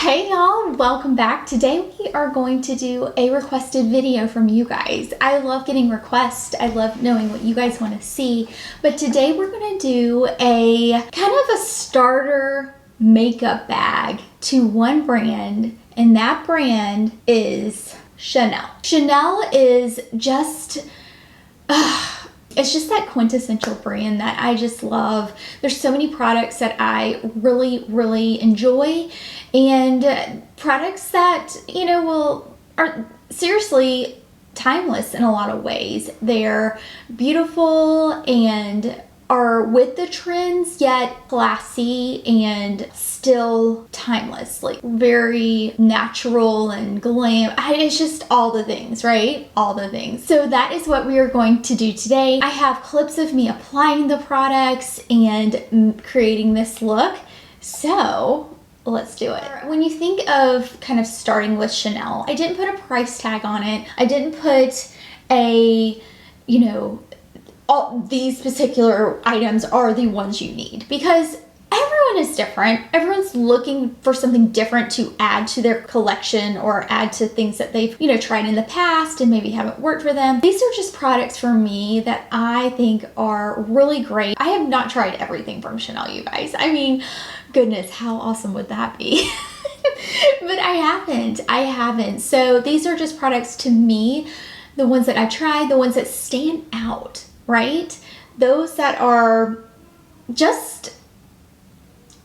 Hey y'all, welcome back. Today we are going to do a requested video from you guys. I love getting requests. I love knowing what you guys want to see. But today we're going to do a kind of a starter makeup bag to one brand, and that brand is Chanel. Chanel is just it's just that quintessential brand that I just love. There's so many products that I really enjoy, and products that, you know, are seriously timeless in a lot of ways. They're beautiful and are with the trends, yet classy and still timeless, like very natural and glam. It's just all the things, right? All the things. So that is what we are going to do today. I have clips of me applying the products and creating this look. So let's do it. When you think of kind of starting with Chanel, I didn't put a price tag on it. I didn't put a, you know, all these particular items are the ones you need, because everyone is different. Everyone's looking for something different to add to their collection or add to things that they've, you know, tried in the past and maybe haven't worked for them. These are just products for me that I think are really great. I have not tried everything from Chanel, you guys. I mean, goodness, how awesome would that be? But I haven't. So these are just products to me, the ones that I tried, the ones that stand out, right? Those that are just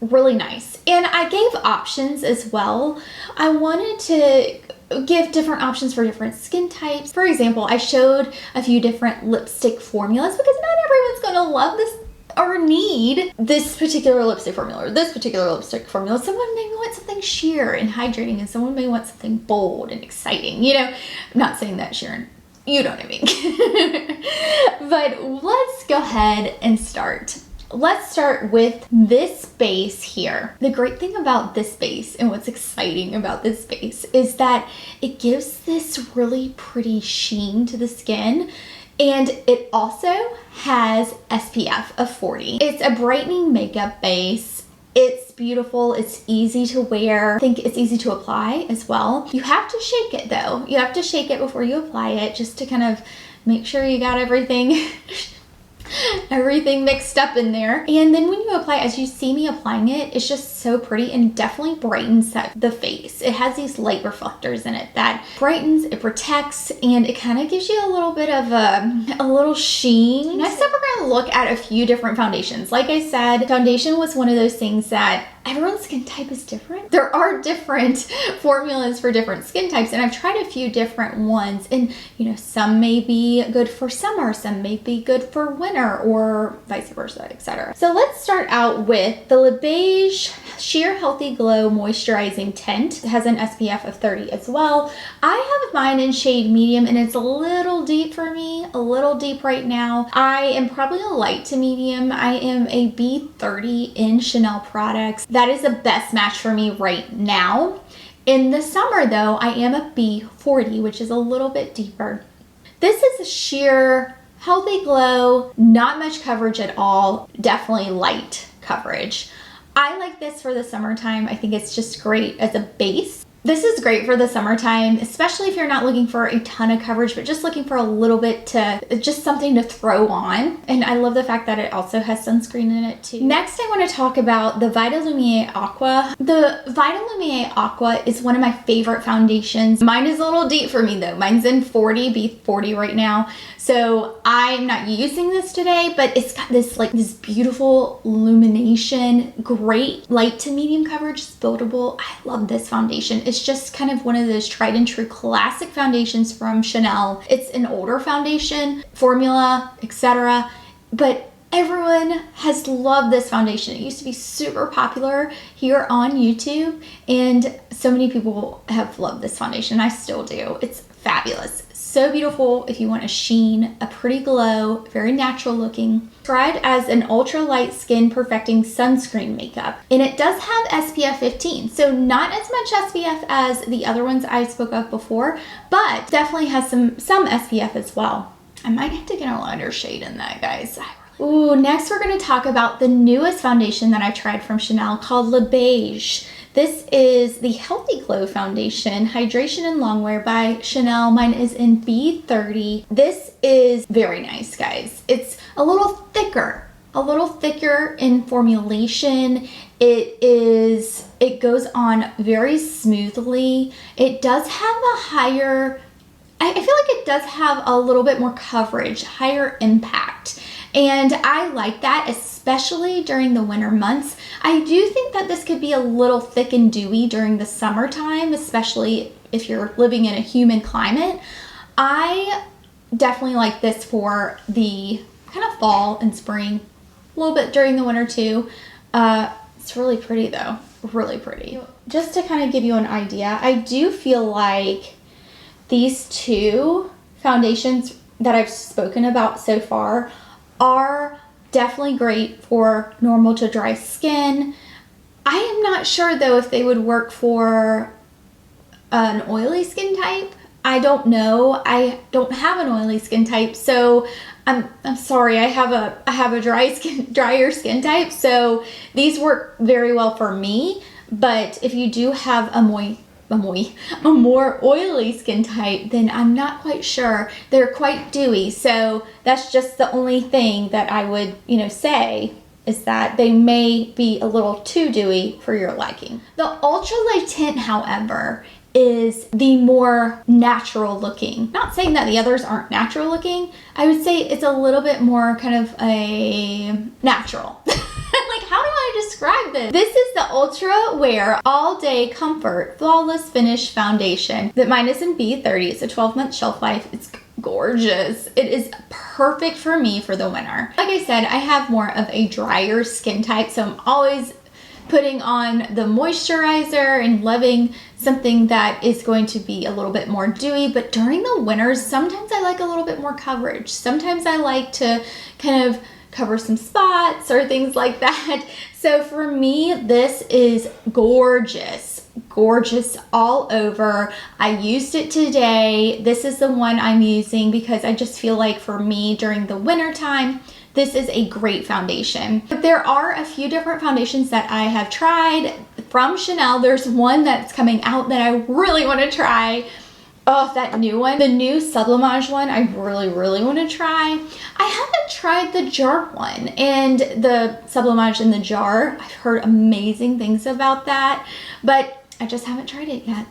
really nice. And I gave options as well. I wanted to give different options for different skin types. For example, I showed a few different lipstick formulas because not everyone's gonna love this or need this particular lipstick formula or this particular lipstick formula. Someone may want something sheer and hydrating, and someone may want something bold and exciting. You know, I'm not saying that, Sharon. You know what I mean. But let's go ahead and start. Let's start with this base here. The great thing about this base and what's exciting about this base is that it gives this really pretty sheen to the skin, and it also has SPF of 40. It's a brightening makeup base. It's beautiful. It's easy to wear. I think it's easy to apply as well. You have to shake it though. You have to shake it before you apply it, just to kind of make sure you got everything everything mixed up in there. And then when you apply, as you see me applying it, it's just so pretty and definitely brightens the face. It has these light reflectors in it that brightens, it protects, and it kind of gives you a little bit of a little sheen. Next up, we're gonna look at a few different foundations. Like I said, foundation was one of those things that everyone's skin type is different. There are different formulas for different skin types, and I've tried a few different ones, and you know, some may be good for summer, some may be good for winter, or vice versa, etc. So let's start out with the Le Beige Sheer Healthy Glow Moisturizing Tint. It has an SPF of 30 as well. I have mine in shade medium, and it's a little deep for me, a little deep right now. I am probably a light to medium. I am a B30 in Chanel products. That is the best match for me right now. In the summer though, I am a B40, which is a little bit deeper. This is a sheer healthy glow, not much coverage at all, definitely light coverage. I like this for the summertime. I think it's just great as a base. This is great for the summertime, especially if you're not looking for a ton of coverage, but just looking for a little bit just something to throw on. And I love the fact that it also has sunscreen in it too. Next, I want to talk about the Vita Lumiere Aqua. The Vita Lumiere Aqua is one of my favorite foundations. Mine is a little deep for me though. Mine's in 40, B40 right now. So I'm not using this today, but it's got this this beautiful illumination, great light to medium coverage, it's buildable. I love this foundation. It's just kind of one of those tried and true classic foundations from Chanel. It's an older foundation, formula, etc. But everyone has loved this foundation. It used to be super popular here on YouTube, and so many people have loved this foundation. I still do. It's fabulous. So beautiful if you want a sheen, a pretty glow, very natural looking. Tried as an ultra light skin perfecting sunscreen makeup, and it does have SPF 15, so not as much SPF as the other ones I spoke of before, but definitely has some SPF as well. I might have to get a lighter shade in that, guys. Ooh, next we're going to talk about the newest foundation that I tried from Chanel called Le Beige. This is the Healthy Glow Foundation, Hydration and Longwear by Chanel. Mine is in B30. This is very nice, guys. It's a little thicker in formulation. It goes on very smoothly. It does have a higher, I feel like it does have a little bit more coverage, higher impact. And I like that, especially during the winter months. I do think that this could be a little thick and dewy during the summertime, especially if you're living in a humid climate. I definitely like this for the kind of fall and spring, a little bit during the winter too. It's really pretty though, really pretty. Just to kind of give you an idea, I do feel like these two foundations that I've spoken about so far are definitely great for normal to dry skin. I am not sure though if they would work for an oily skin type. I don't know. I don't have an oily skin type, so I'm sorry. I have a drier skin type, so these work very well for me. But if you do have a more oily skin type, then I'm not quite sure. They're quite dewy, so that's just the only thing that I would, say is that they may be a little too dewy for your liking. The Ultra Light Tint, however, is the more natural looking. Not saying that the others aren't natural looking. I would say it's a little bit more kind of a natural. Like, how do I describe this? This is the Ultra Wear All Day Comfort Flawless Finish Foundation. Mine is in B30. It's a 12-month shelf life. It's gorgeous. It is perfect for me for the winter. Like I said, I have more of a drier skin type, so I'm always putting on the moisturizer and loving something that is going to be a little bit more dewy. But during the winters, sometimes I like a little bit more coverage. Sometimes I like to kind of cover some spots or things like that. So for me, this is gorgeous. Gorgeous all over. I used it today. This is the one I'm using because I just feel like for me during the winter time, this is a great foundation. But there are a few different foundations that I have tried from Chanel. There's one that's coming out that I really want to try. Oh, that new one, the new Sublimage one, I really, really want to try. I haven't tried the jar one, and the Sublimage in the jar, I've heard amazing things about that, but I just haven't tried it yet.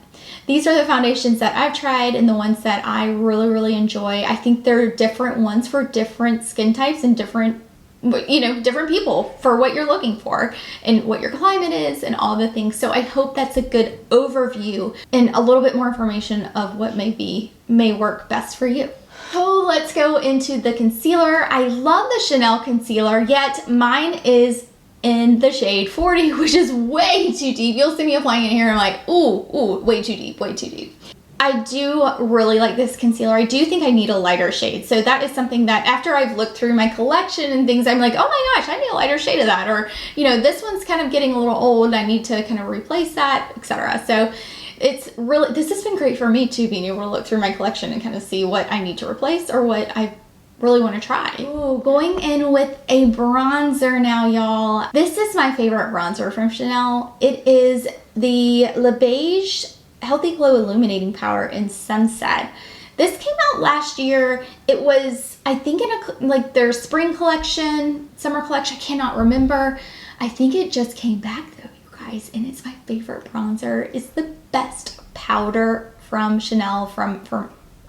These are the foundations that I've tried and the ones that I really, really enjoy. I think they're different ones for different skin types and different people for what you're looking for and what your climate is and all the things. So I hope that's a good overview and a little bit more information of what may work best for you. Oh, let's go into the concealer. I love the Chanel concealer, yet mine is in the shade 40, which is way too deep. You'll see me applying it here and I'm like, ooh, way too deep, way too deep. I do really like this concealer. I do think I need a lighter shade. So that is something that after I've looked through my collection and things, I'm like, oh my gosh, I need a lighter shade of that. Or, this one's kind of getting a little old. I need to kind of replace that, etc. So this has been great for me too, being able to look through my collection and kind of see what I need to replace or what I really want to try. Ooh, going in with a bronzer now, y'all. This is my favorite bronzer from Chanel. It is the Le Beige Healthy Glow Illuminating Powder in Sunset. This came out last year. It was, I think, in their spring collection, summer collection, I cannot remember. I think it just came back though, you guys, and it's my favorite bronzer. It's the best powder from Chanel from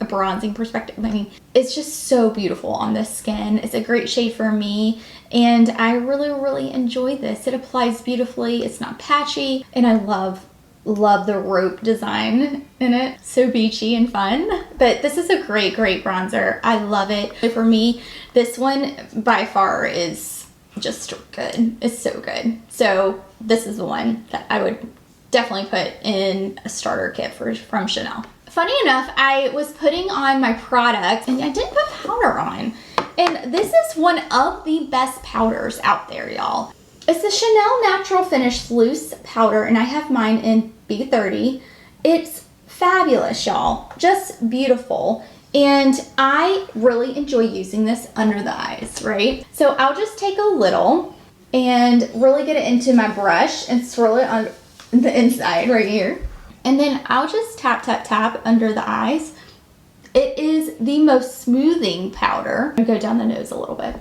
a bronzing perspective. I mean, it's just so beautiful on the skin. It's a great shade for me, and I really, really enjoy this. It applies beautifully. It's not patchy, and I love the rope design in it. So beachy and fun. But this is a great bronzer. I love it. For me, this one by far is just good. It's so good. So this is the one that I would definitely put in a starter kit from Chanel. Funny enough, I was putting on my product and I didn't put powder on. And this is one of the best powders out there, y'all. It's the Chanel Natural Finish Loose Powder, and I have mine in B30. It's fabulous, y'all. Just beautiful. And I really enjoy using this under the eyes, right? So I'll just take a little and really get it into my brush and swirl it the inside right here. And then I'll just tap, tap, tap under the eyes. It is the most smoothing powder. I'll go down the nose a little bit.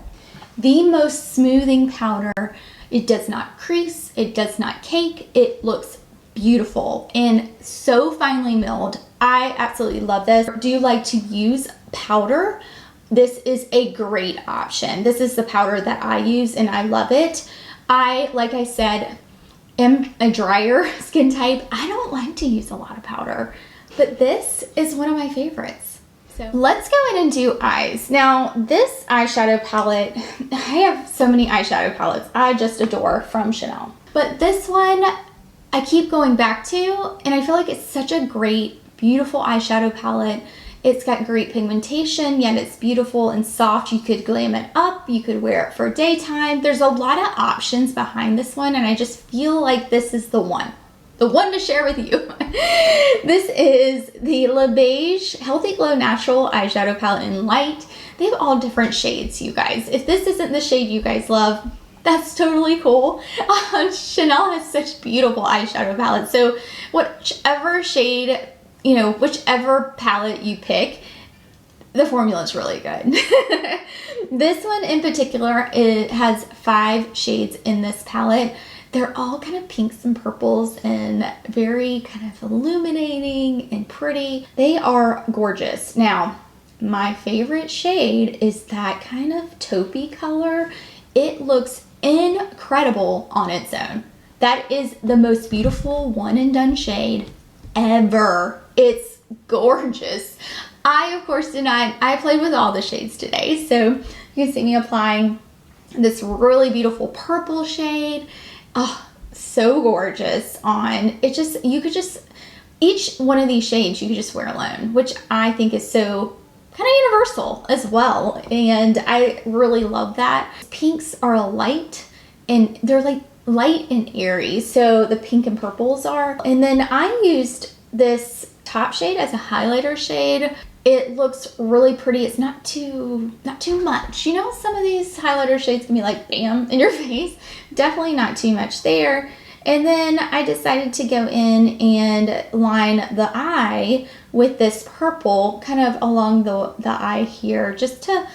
The most smoothing powder. It does not crease. It does not cake. It looks beautiful and so finely milled. I absolutely love this. Do you like to use powder? This is a great option. This is the powder that I use and I love it. Like I said, am a drier skin type. I don't like to use a lot of powder, but this is one of my favorites. So let's go in and do eyes. Now this eyeshadow palette, I have so many eyeshadow palettes I just adore from Chanel. But this one I keep going back to, and I feel like it's such a great, beautiful eyeshadow palette. It's got great pigmentation, yet it's beautiful and soft. You could glam it up, you could wear it for daytime. There's a lot of options behind this one, and I just feel like this is the one to share with you. This is the Le Beige Healthy Glow Natural Eyeshadow Palette in Light. They have all different shades, you guys. If this isn't the shade you guys love, that's totally cool. Chanel has such beautiful eyeshadow palettes. So whichever shade, you know, whichever palette you pick, the formula is really good. This one in particular, it has 5 shades in this palette. They're all kind of pinks and purples and very kind of illuminating and pretty. They are gorgeous. Now, my favorite shade is that kind of taupey color. It looks incredible on its own. That is the most beautiful one and done shade ever. It's gorgeous. I, of course, I played with all the shades today. So you can see me applying this really beautiful purple shade. Oh, so gorgeous on it. Just, you could just, each one of these shades you could just wear alone, which I think is so kind of universal as well. And I really love that. Pinks are light and they're like light and airy. So the pink and purples are. And then I used this top shade as a highlighter shade. It looks really pretty. It's not too much. You know, some of these highlighter shades can be like bam in your face. Definitely not too much there. And then I decided to go in and line the eye with this purple kind of along the eye here, just to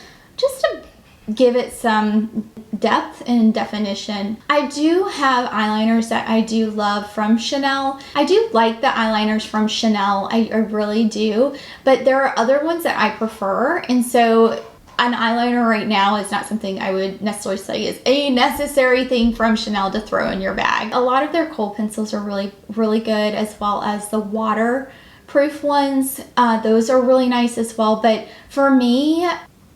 give it some depth and definition. I do have eyeliners that I do love from Chanel. I do like the eyeliners from Chanel, I really do, but there are other ones that I prefer, and so an eyeliner right now is not something I would necessarily say is a necessary thing from Chanel to throw in your bag. A lot of their kohl pencils are really, really good, as well as the waterproof ones. Those are really nice as well, but for me,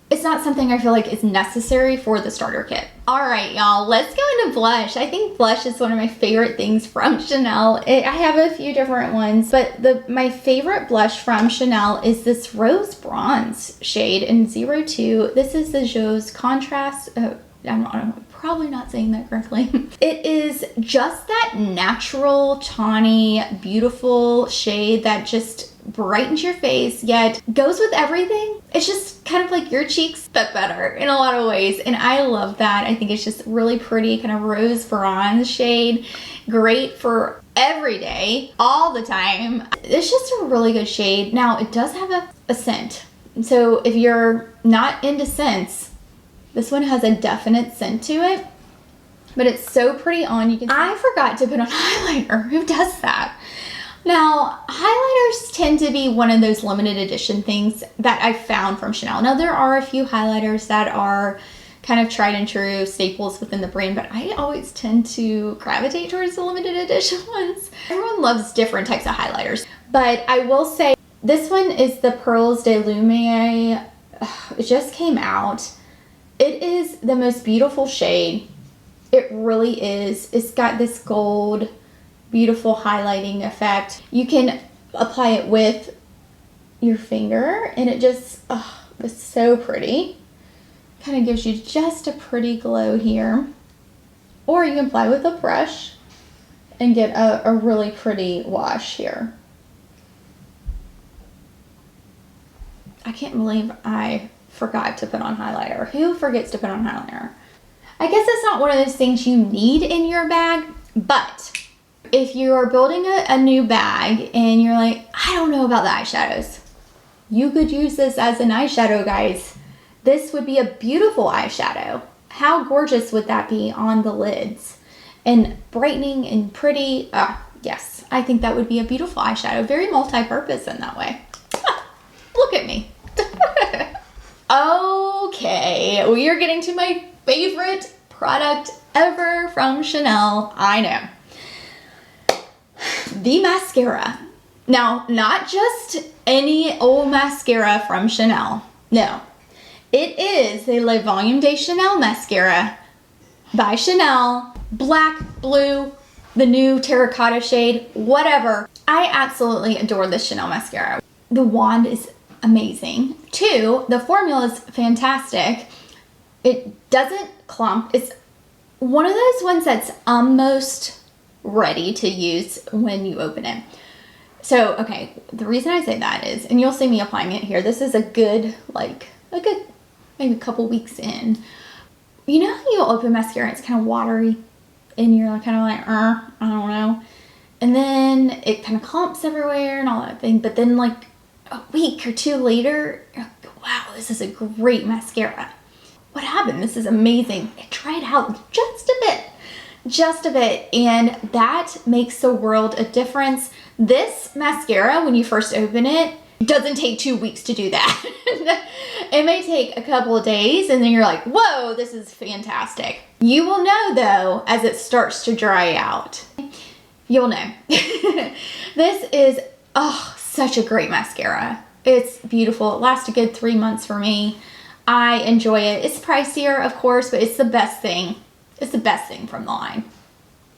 it's not something I feel like is necessary for the starter kit. All right, y'all, let's go into blush. I think blush is one of my favorite things from Chanel. I have a few different ones, but my favorite blush from Chanel is this Rose Bronze shade in 02. This is the Joe's Contrast. I'm probably not saying that correctly. It is just that natural, tawny, beautiful shade that just brightens your face, yet goes with everything. It's just kind of like your cheeks, but better in a lot of ways. And I love that. I think it's just really pretty, kind of rose bronze shade. Great for every day, all the time. It's just a really good shade. Now, it does have a scent. So if you're not into scents, this one has a definite scent to it, but it's so pretty on. You can. I forgot to put on highlighter. Who does that? Now, highlighters tend to be one of those limited edition things that I found from Chanel. Now, there are a few highlighters that are kind of tried and true staples within the brand, but I always tend to gravitate towards the limited edition ones. Everyone loves different types of highlighters, but I will say this one is the Pearls de Lumiere. It just came out. It is the most beautiful shade. It really is. It's got this gold, beautiful highlighting effect. You can apply it with your finger and it just, it's so pretty. Kind of gives you just a pretty glow here. Or you can apply with a brush and get a really pretty wash here. I can't believe I forgot to put on highlighter. Who forgets to put on highlighter? I guess it's not one of those things you need in your bag, but if you are building a new bag and you're like, I don't know about the eyeshadows, you could use this as an eyeshadow, guys. This would be a beautiful eyeshadow. How gorgeous would that be on the lids? And brightening and pretty. Yes, I think that would be a beautiful eyeshadow. Very multi-purpose in that way. Look at me. Okay, we are getting to my favorite product ever from Chanel. I know. The mascara. Now, not just any old mascara from Chanel. No. It is the Le Volume de Chanel mascara by Chanel. Black, blue, the new terracotta shade, whatever. I absolutely adore this Chanel mascara. The wand is amazing. 2, the formula is fantastic. It doesn't clump. It's one of those ones that's almost ready to use when you open it. So, okay, the reason I say that is, and you'll see me applying it here, this is a good maybe a couple weeks in. You know how you'll open mascara, it's kind of watery, and you're kind of like, I don't know. And then it kind of clumps everywhere and all that thing, but then like a week or 2 later, wow, this is a great mascara. What happened? This is amazing. It dried out just a bit, and that makes the world of difference. This mascara, when you first open it, doesn't take 2 weeks to do that. It may take a couple of days, and then you're like, whoa, this is fantastic. You will know though, as it starts to dry out. You'll know. This is, such a great mascara. It's beautiful. It lasts a good 3 months for me. I enjoy it. It's pricier, of course, but it's the best thing. It's the best thing from the line.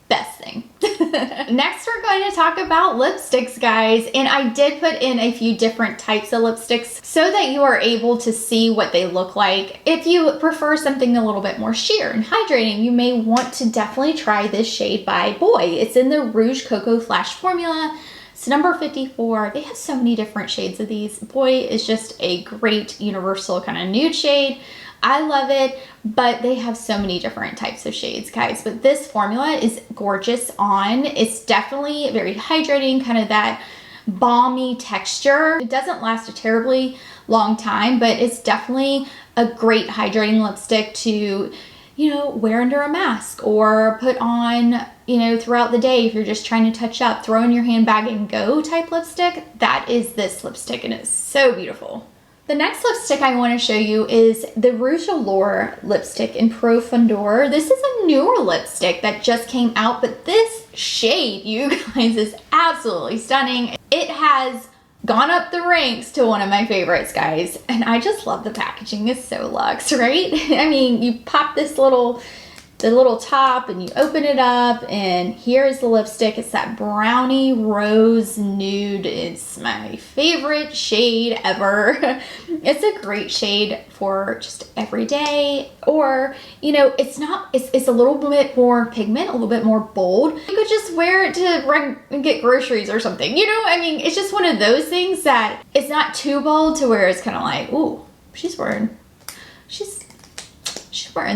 Best thing. Next, we're going to talk about lipsticks, guys. And I did put in a few different types of lipsticks so that you are able to see what they look like. If you prefer something a little bit more sheer and hydrating, you may want to definitely try this shade by Boy. It's in the Rouge Cocoa Flash formula. It's number 54. They have so many different shades of these. Boy is just a great universal kind of nude shade. I love it, but they have so many different types of shades, guys. But this formula is gorgeous on. It's definitely very hydrating, kind of that balmy texture. It doesn't last a terribly long time, but it's definitely a great hydrating lipstick to, you know, wear under a mask or put on, you know, throughout the day if you're just trying to touch up, throw in your handbag and go type lipstick. That is this lipstick, and it's so beautiful. The next lipstick I want to show you is the Rouge Allure lipstick in Profondeur. This is a newer lipstick that just came out, but this shade, you guys, is absolutely stunning. It has gone up the ranks to one of my favorites, guys, and I just love the packaging. It's so luxe, right? I mean, you pop this the little top and you open it up, and here's the lipstick. It's that brownie rose nude. It's my favorite shade ever. It's a great shade for just every day, or, you know, it's a little bit more pigment, a little bit more bold. You could just wear it to run and get groceries or something, you know? I mean, it's just one of those things that it's not too bold to where it's kind of like, ooh, she's wearing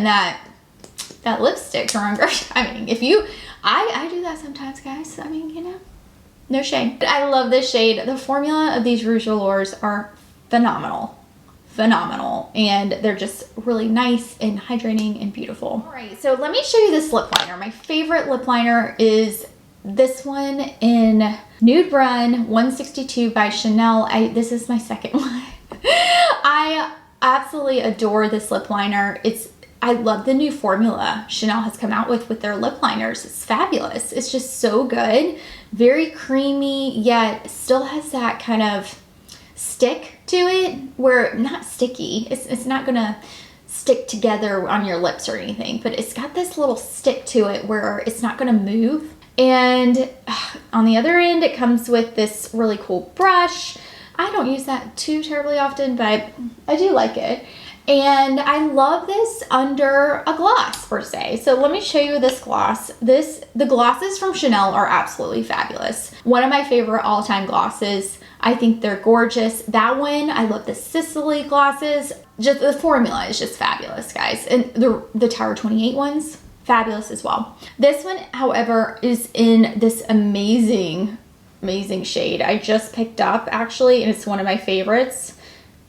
that lipstick to run groceries. I mean, I do that sometimes, guys. I mean, you know, no shame. I love this shade. The formula of these Rouge Allures are phenomenal, and they're just really nice and hydrating and beautiful. All right, so let me show you this lip liner. My favorite lip liner is this one in Nude Brun 162 by Chanel. This is my second one. I absolutely adore this lip liner. I love the new formula Chanel has come out with their lip liners. It's fabulous. It's just so good. Very creamy, yet still has that kind of stick to it, where not sticky. It's not gonna stick together on your lips or anything, but it's got this little stick to it where it's not gonna move. And on the other end, it comes with this really cool brush. I don't use that too terribly often, but I do like it. And I love this under a gloss per se. So let me show you this gloss. The glosses from Chanel are absolutely fabulous. One of my favorite all-time glosses. I think they're gorgeous. That one, I love the Sicily glosses. Just the formula is just fabulous, guys. And the Tower 28 ones, fabulous as well. This one, however, is in this amazing shade I just picked up actually, and it's one of my favorites.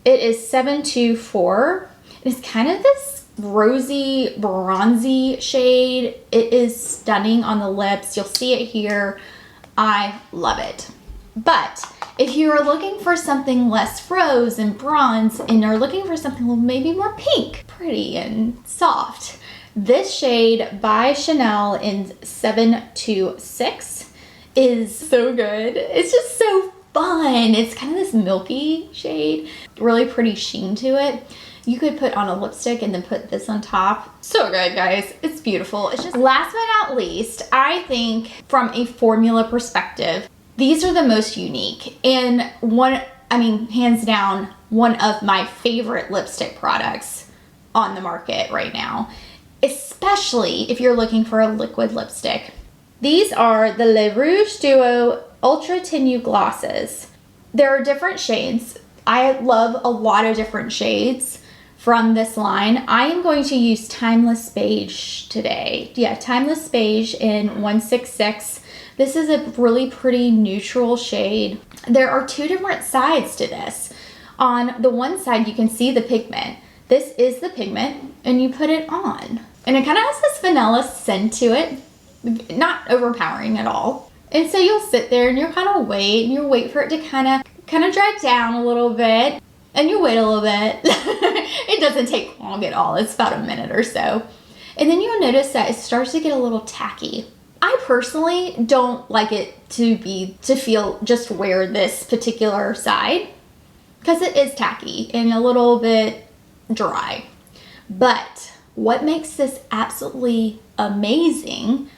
It is 724. It's kind of this rosy, bronzy shade. It is stunning on the lips. You'll see it here. I love it. But if you are looking for something less rose and bronze and are looking for something maybe more pink, pretty and soft, this shade by Chanel in 726 is so good. It's just so fun. It's kind of this milky shade, really pretty sheen to it. You could put on a lipstick and then put this on top. So good, guys. It's beautiful. It's just, last but not least, I think from a formula perspective, these are the most unique and hands down, one of my favorite lipstick products on the market right now, especially if you're looking for a liquid lipstick. These are the Le Rouge Duo Ultra Tenued Glosses. There are different shades. I love a lot of different shades from this line. I am going to use Timeless Beige today. Yeah, Timeless Beige in 166. This is a really pretty neutral shade. There are two different sides to this. On the one side, you can see the pigment. This is the pigment, and you put it on. And it kind of has this vanilla scent to it, not overpowering at all. And so you'll sit there and you'll kind of wait, and you'll wait for it to kind of dry down a little bit, and you wait a little bit. It doesn't take long at all. It's about a minute or so. And then you'll notice that it starts to get a little tacky. I personally don't like it to feel just wear this particular side because it is tacky and a little bit dry. But what makes this absolutely amazing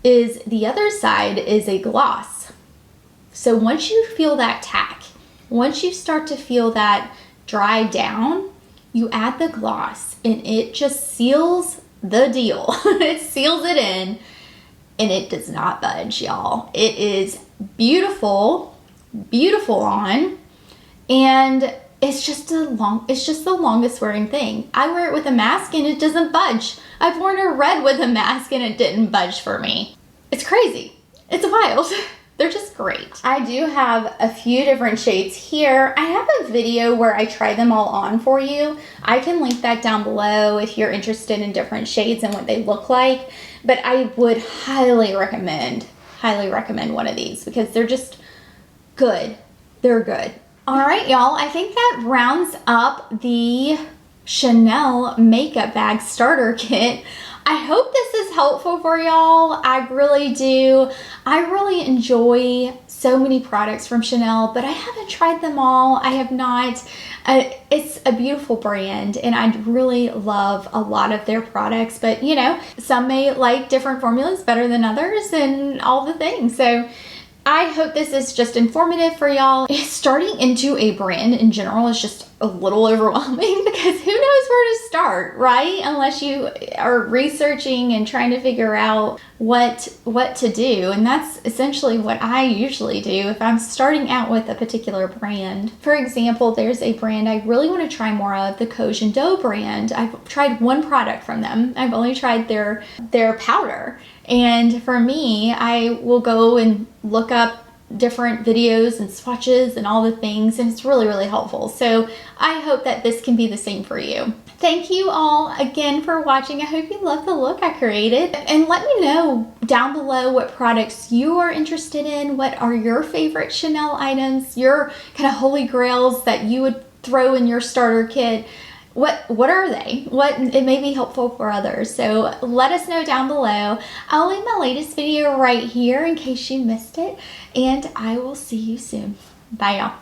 is the other side is a gloss. So once you feel that tack, once you start to feel that dry down, you add the gloss and it just seals the deal. It seals it in. And it does not budge, y'all. It is beautiful, beautiful on, and it's just the longest wearing thing. I wear it with a mask and it doesn't budge. I've worn a red with a mask and it didn't budge for me. It's crazy. It's wild. They're just great. I do have a few different shades here. I have a video where I try them all on for you. I can link that down below if you're interested in different shades and what they look like. But I would highly recommend one of these because they're just good. They're good. All right, y'all. I think that rounds up the Chanel makeup bag starter kit. I hope this is helpful for y'all. I really do. I really enjoy so many products from Chanel, but I haven't tried them all. I have not. It's a beautiful brand, and I really love a lot of their products, but you know, some may like different formulas better than others and all the things. So I hope this is just informative for y'all. Starting into a brand in general is just a little overwhelming because who knows where to start, right? Unless you are researching and trying to figure out what to do. And that's essentially what I usually do if I'm starting out with a particular brand. For example, there's a brand I really want to try more of, the Coge & Dough brand. I've tried one product from them. I've only tried their powder. And for me, I will go and look up different videos and swatches and all the things, and it's really, really helpful. So I hope that this can be the same for you. Thank you all again for watching. I hope you love the look I created. And let me know down below what products you are interested in. What are your favorite Chanel items, your kind of holy grails that you would throw in your starter kit? What are they? It may be helpful for others. So let us know down below. I'll leave my latest video right here in case you missed it. And I will see you soon. Bye, y'all.